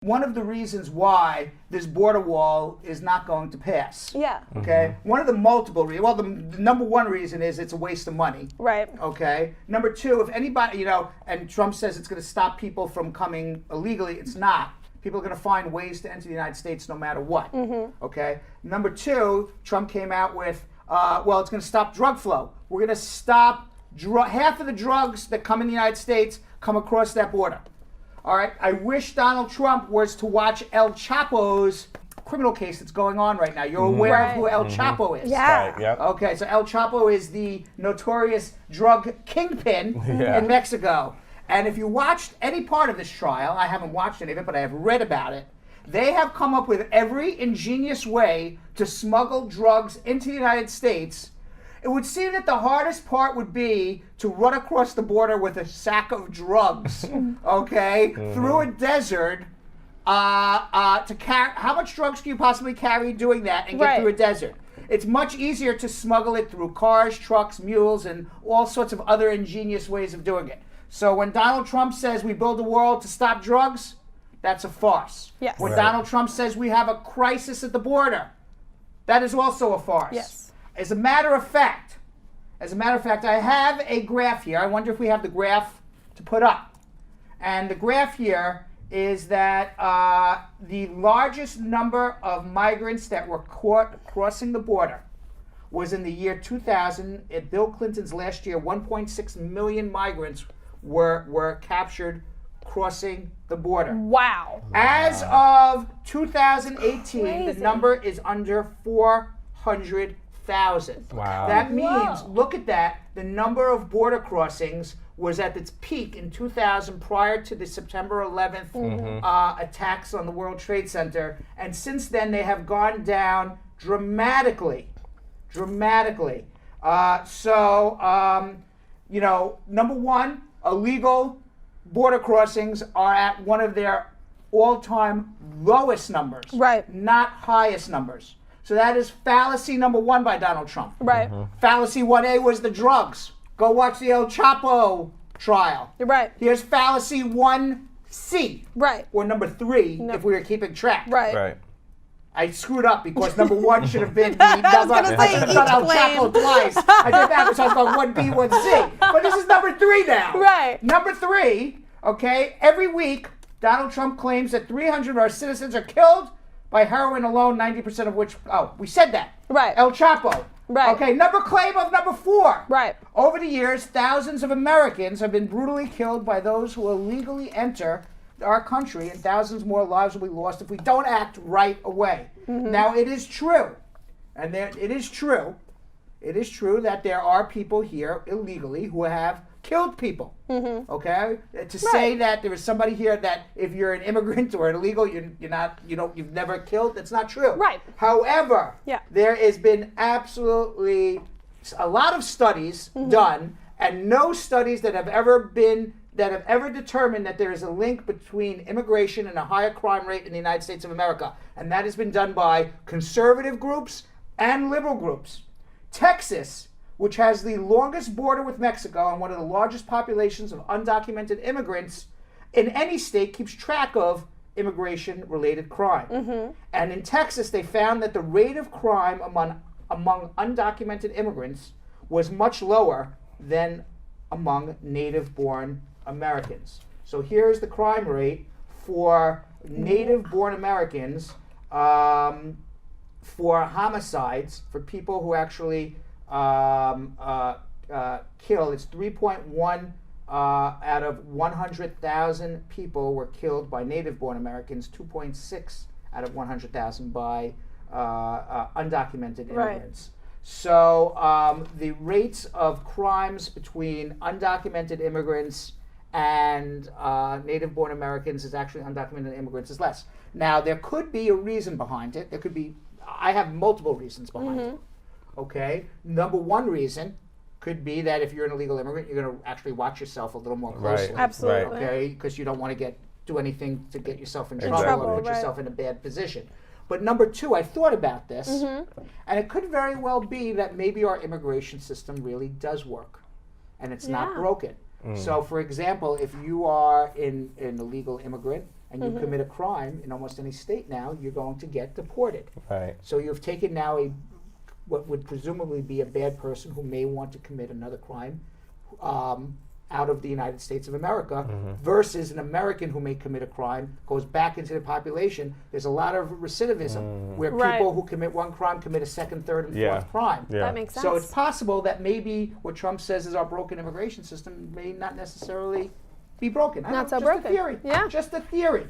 one of the reasons why this border wall is not going to pass. Yeah. Okay. One of the multiple reasons. Well, the number one reason is it's a waste of money. Right. Okay. Number two, if anybody, and Trump says it's going to stop people from coming illegally, it's not. People are going to find ways to enter the United States no matter what. Okay. Number two, Trump came out with, it's going to stop drug flow. We're going to stop half of the drugs that come in the United States come across that border. All right, I wish Donald Trump was to watch El Chapo's criminal case that's going on right now. You're aware of who El Chapo is? Yeah. Right, yep. Okay, so El Chapo is the notorious drug kingpin in Mexico. And if you watched any part of this trial, I haven't watched any of it, but I have read about it, they have come up with every ingenious way to smuggle drugs into the United States. It would seem that the hardest part would be to run across the border with a sack of drugs, okay, through a desert. To carry, how much drugs can you possibly carry doing that and get through a desert? It's much easier to smuggle it through cars, trucks, mules, and all sorts of other ingenious ways of doing it. So when Donald Trump says we build a wall to stop drugs, that's a farce. Yes. When Donald Trump says we have a crisis at the border, that is also a farce. Yes. As a matter of fact, I have a graph here. I wonder if we have the graph to put up. And the graph here is that the largest number of migrants that were caught crossing the border was in the year 2000. At Bill Clinton's last year, 1.6 million migrants were captured crossing the border. Wow. As of 2018, Crazy. the number is under 400,000. Wow. That means, look at that, the number of border crossings was at its peak in 2000 prior to the September 11th attacks on the World Trade Center. And since then, they have gone down dramatically. Number one, illegal border crossings are at one of their all-time lowest numbers. Right. Not highest numbers. So that is fallacy number one by Donald Trump. Right. Fallacy 1A was the drugs. Go watch the El Chapo trial. You're right. Here's fallacy 1C. Right. Or number 3, if we were keeping track. Right. Right. I screwed up because number 1 should have been the I was gonna say, I should have done El each Chapo twice. I did that, so I was going 1B, 1C. But this is number 3 now. Right. Number 3, okay, every week Donald Trump claims that 300 of our citizens are killed by heroin alone, 90% of which, we said that. Right. El Chapo. Right. Okay, claim of number 4. Right. Over the years, thousands of Americans have been brutally killed by those who illegally enter our country, and thousands more lives will be lost if we don't act right away. Now, it is true, it is true that there are people here illegally who have killed people. Okay, to say that there is somebody here that if you're an immigrant or an illegal, you've never killed. That's not true. Right. However, there has been absolutely a lot of studies done, and no studies that have ever determined that there is a link between immigration and a higher crime rate in the United States of America, and that has been done by conservative groups and liberal groups. Texas, which has the longest border with Mexico and one of the largest populations of undocumented immigrants in any state, keeps track of immigration-related crime. And in Texas, they found that the rate of crime among undocumented immigrants was much lower than among native-born Americans. So here's the crime rate for native-born Americans for homicides, for people who actually kill. It's 3.1 out of 100,000 people were killed by native-born Americans, 2.6 out of 100,000 by undocumented immigrants. So the rates of crimes between undocumented immigrants and native-born Americans is actually undocumented immigrants is less. Now, there could be a reason behind it. I have multiple reasons behind it. Okay? Number one reason could be that if you're an illegal immigrant, you're going to actually watch yourself a little more closely. Right. Absolutely. Okay? Because you don't want to do anything to get yourself in Exactly. trouble or put yourself in a bad position. But number two, I thought about this, and it could very well be that maybe our immigration system really does work, and it's not broken. So, for example, if you are an illegal immigrant and you commit a crime in almost any state now, you're going to get deported. Right. So you've taken now what would presumably be a bad person who may want to commit another crime out of the United States of America versus an American who may commit a crime, goes back into the population. There's a lot of recidivism where people who commit one crime commit a second, third, and fourth crime. Yeah. That makes sense. So it's possible that maybe what Trump says is our broken immigration system may not necessarily be broken. Not so just broken. a theory. Yeah. Just a theory.